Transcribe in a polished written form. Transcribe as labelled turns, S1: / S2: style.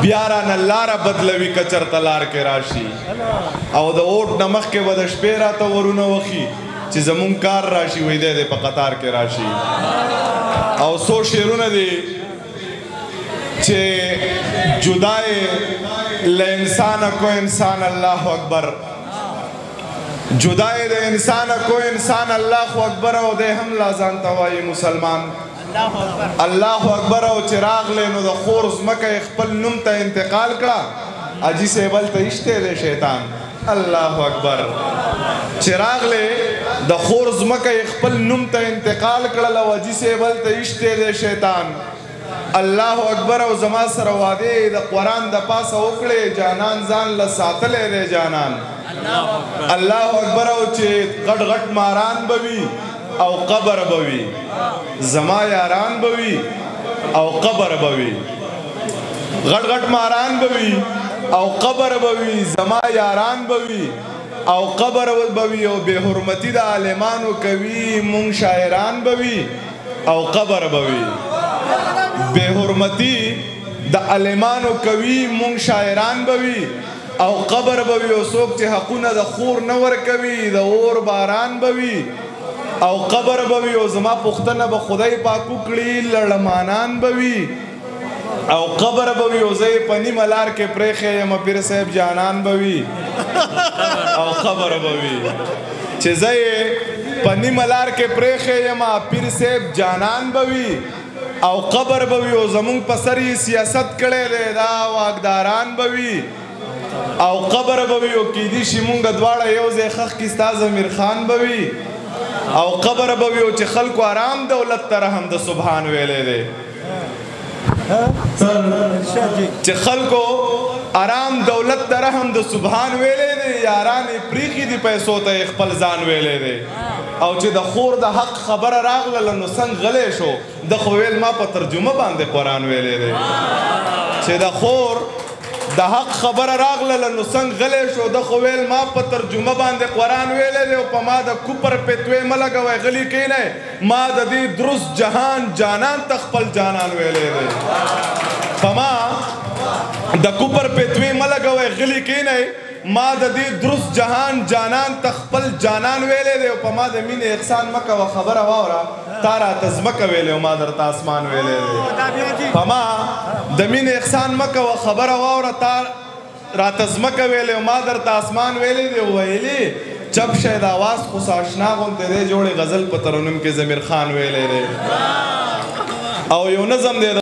S1: بیا رانه لاره بدلوي که چېرته لار کې راشي او د اوټ نه مخکې به د شپې راته ورونه وخي چې زمونږ کار راشي وی دی په قطار کې راشي او څو شعرونه دي چې جدای له انسانه کو انسان الله اکبر جدای د انسانه کو انسان الله اکبر او دی هم لا ځان ته وایي مسلمان الله اکبر او چې راغلی نو د خور ځمکه یې خپل نوم ته انتقال کړه حاجي صاحب هلته ایشتی دی شیطان الله اکبر چې راغلی د خور ځمکه یې خپل نوم ته انتقال کړله او حاجي صاحب هلته ایشتی دی شیطان الله اکبر او زما سره وعده د قرآن د پاسه وکړې جانان ځان له ساتلی دی جانان الله اکبر او چې غټ غټ ماران به وي او قبر به وي زما یاران به وي او قبر به وي غټ غټ ماران به وي او قبر به وي زما یاران به وي او قبر به وي او بې حرمتي د عالمانو کوي مونږ شاعران به وي او قبر به وي بے حرمتی د عالمانو کوي مونږ شاعران به وي او قبر به وي او څوک چې حقونه د خور نه ورکوي د اور باران به وي او قبر به وي او زما پوښتنه به خدای پاک وکړي لړمانان به وي او قبر به وي او زه یې په نیمه لار کې پرېښی یم پیر صاحب جانان به وي او قبر به وي چې زه یې په نیمه لار کې پرېښی یم پیر صاحب جانان به وي او قبر به وي او زمونږ په سر یې سیاست کړی دی دا واکداران به وي او قبر به وي او کیدی شي مونږ دواړه یو ځای ښخ کي ستا ضمیر خان به وي او قبر به وي او چې خلکو آرام دولت ته رحم د سبحان ویلی دی چې خلکو آرام دولت ته رحم د سبحان ویلی دی یاران یې پریښي دي پیسو ته یې خپل ځان ویلی دی او چې د خور د حق خبره راغله نو څنګه غلی شو د خو ویل ما په ترجمه باندې قرآن ویلی دی چې د خور د حق خبره راغله نو څنګه غلی شو د خو ویل ما په ترجمه باندې قرآن ویلی دی او په ما د کوپر پتوې مه لګوئ غلي کینئ ما د دې درست جهان جانان ته خپل جانان ویلی دی په ما د کوپر پتوې مه لګوئ غلي کینئ ما د دې درست جهان جانان ته خپل جانان ویلی دی او په ما د مینې احسان مه کوه خبره واوره تا راته ځمکه ویلی او ما درته اسمان ویلی دی په ما د مینې احسان مه کوه خبره واوره تا راته ځمکه ویلی او ما درته اسمان ویلی دی ویلي چپ شی د اواز خو آشنا غوندې دی جوړې غزل په ترنم کې ضمیر خان ویلی دی او یو نظم دی